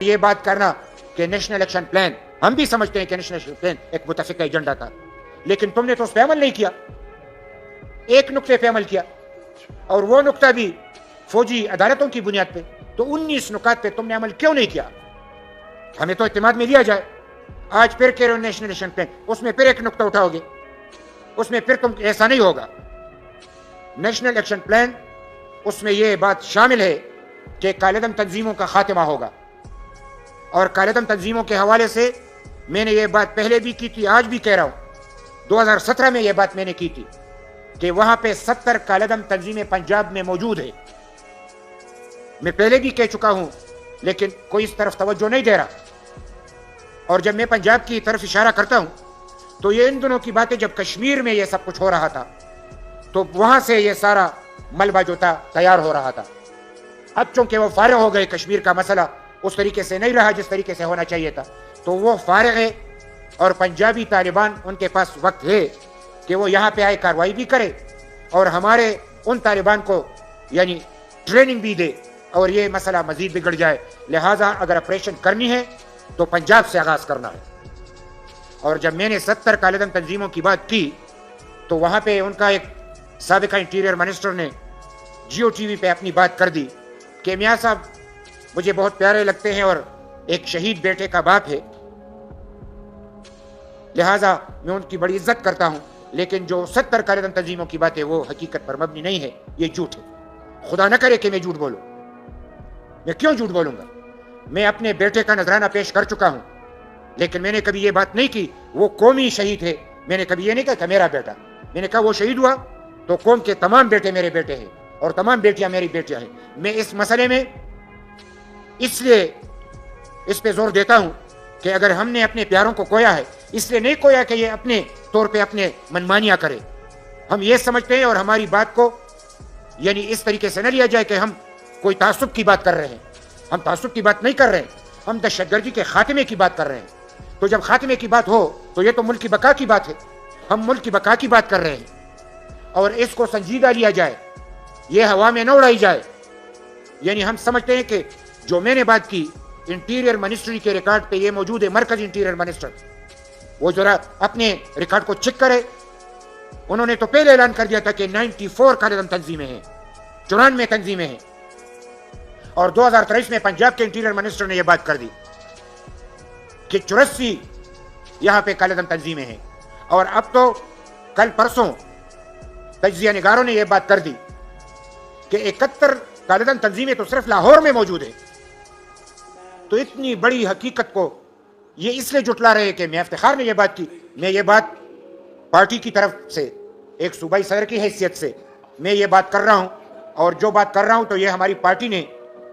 یہ بات کرنا کہ نیشنل ایکشن پلان، ہم بھی سمجھتے ہیں کہ نیشنل ایکشن پلان ایک متفقہ ایجنڈا تھا، لیکن تم نے تو اس پہ عمل نہیں کیا، ایک نقطے پہ عمل کیا، اور وہ نقطہ بھی فوجی عدالتوں کی بنیاد پہ۔ تو 19 نکات پہ تم نے عمل کیوں نہیں کیا؟ ہمیں تو اعتماد میں لیا جائے۔ آج پھر کہہ رہے ہو نیشنل ایکشن پلان، اس میں پھر ایک نقطہ اٹھاؤ گے، اس میں پھر تم ایسا نہیں ہوگا۔ نیشنل ایکشن پلان اس میں یہ بات شامل ہے کہ کالعدم تنظیموں کا خاتمہ ہوگا، اور کالعدم تنظیموں کے حوالے سے میں نے یہ بات پہلے بھی کی تھی، آج بھی کہہ رہا ہوں، 2017 میں یہ بات میں نے کی تھی کہ وہاں پہ 70 کالعدم تنظیمیں پنجاب میں موجود ہے۔ میں پہلے بھی کہہ چکا ہوں، لیکن کوئی اس طرف توجہ نہیں دے رہا۔ اور جب میں پنجاب کی طرف اشارہ کرتا ہوں تو یہ ان دنوں کی باتیں جب کشمیر میں یہ سب کچھ ہو رہا تھا تو وہاں سے یہ سارا ملبہ جو تھا تیار ہو رہا تھا۔ اب چونکہ وہ فارغ ہو گئے، کشمیر کا مسئلہ اس طریقے سے نہیں رہا جس طریقے سے ہونا چاہیے تھا، تو وہ فارغ ہے، اور پنجابی طالبان ان کے پاس وقت ہے کہ وہ یہاں پہ آئے کارروائی بھی کرے اور ہمارے ان طالبان کو یعنی ٹریننگ بھی دے، اور یہ مسئلہ مزید بگڑ جائے۔ لہٰذا اگر آپریشن کرنی ہے تو پنجاب سے آغاز کرنا ہے۔ اور جب میں نے 70 کالعدم تنظیموں کی بات کی تو وہاں پہ ان کا ایک سابقہ انٹیریئر منسٹر نے جیو ٹی وی پہ اپنی بات کر دی کہ میاں صاحب مجھے بہت پیارے لگتے ہیں اور ایک شہید بیٹے کا باپ ہے، لہٰذا میں ان کی بڑی عزت کرتا ہوں، لیکن جو 70 کالعدم تنظیموں کی بات ہے وہ حقیقت پر مبنی نہیں ہے، یہ جھوٹ ہے۔ خدا نہ کرے کہ میں جھوٹ بولوں، میں کیوں جھوٹ بولوں گا؟ میں اپنے بیٹے کا نذرانہ پیش کر چکا ہوں، لیکن میں نے کبھی یہ بات نہیں کی وہ قومی شہید ہے۔ میں نے کبھی یہ نہیں کہا کہ میرا بیٹا، میں نے کہا وہ شہید ہوا تو قوم کے تمام بیٹے میرے بیٹے ہیں اور تمام بیٹیاں میری بیٹیاں ہیں۔ میں اس مسئلے میں اس لیے اس پہ زور دیتا ہوں کہ اگر ہم نے اپنے پیاروں کو کھویا ہے، اس لیے نہیں کھویا کہ یہ اپنے طور پہ اپنے منمانیاں کرے۔ ہم یہ سمجھتے ہیں اور ہماری بات کو یعنی اس طریقے سے نہ لیا جائے کہ ہم کوئی تعصب کی بات کر رہے ہیں۔ ہم تعصب کی بات نہیں کر رہے ہیں، ہم دہشت گردی کے خاتمے کی بات کر رہے ہیں۔ تو جب خاتمے کی بات ہو تو یہ تو ملک کی بقا کی بات ہے، ہم ملک کی بقا کی بات کر رہے ہیں، اور اس کو سنجیدہ لیا جائے، یہ ہوا میں نہ اڑائی جائے۔ یعنی ہم سمجھتے ہیں کہ جو میں نے بات کی انٹیریئر منسٹری کے ریکارڈ پہ یہ موجود ہے، مرکزی انٹیریئر منسٹر وہ ذرا اپنے ریکارڈ کو چیک کرے۔ انہوں نے تو پہلے اعلان کر دیا تھا کہ 94 کالعدم تنظیمیں ہیں، 94 تنظیمیں ہیں، اور 2023 میں پنجاب کے انٹیریئر منسٹر نے یہ بات کر دی کہ 84 یہاں پہ کالعدم تنظیمیں ہیں۔ اور اب تو کل پرسوں تجزیہ نگاروں نے یہ بات کر دی کہ 71 کالعدم تنظیمیں تو صرف لاہور میں موجود ہیں۔ تو اتنی بڑی حقیقت کو یہ اس لیے جھٹلا رہے کہ میں افتخار نے یہ بات کی، میں یہ بات پارٹی کی طرف سے ایک صوبائی صدر کی حیثیت سے میں یہ بات کر رہا ہوں، اور جو بات کر رہا ہوں تو یہ ہماری پارٹی نے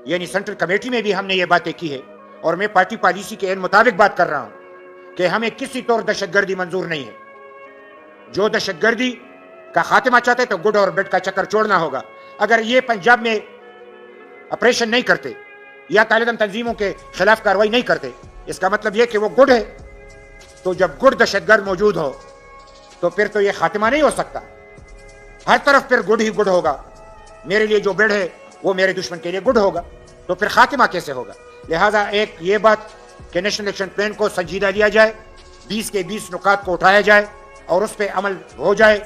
یعنی سینٹرل کمیٹی میں بھی ہم نے یہ باتیں کی ہے، اور میں پارٹی پالیسی کے مطابق بات کر رہا ہوں کہ ہمیں کسی طور دہشت گردی منظور نہیں ہے۔ جو دہشت گردی کا خاتمہ چاہتے تو گڈ اور بیڈ کا چکر چھوڑنا ہوگا۔ اگر یہ پنجاب میں آپریشن نہیں کرتے یا کالعدم تنظیموں کے خلاف کارروائی نہیں کرتے، اس کا مطلب یہ کہ وہ گڈ ہے، تو جب گڈ دہشت گرد موجود ہو تو پھر تو یہ خاتمہ نہیں ہو سکتا، ہر طرف پھر گڈ ہی گڈ ہوگا۔ میرے لیے جو بیڈ ہے وہ میرے دشمن کے لیے گڈ ہوگا، تو پھر خاتمہ کیسے ہوگا؟ لہٰذا ایک یہ بات کہ نیشنل ایکشن پلان کو سنجیدہ لیا جائے، 20 کے 20 نکات کو اٹھایا جائے اور اس پہ عمل ہو جائے۔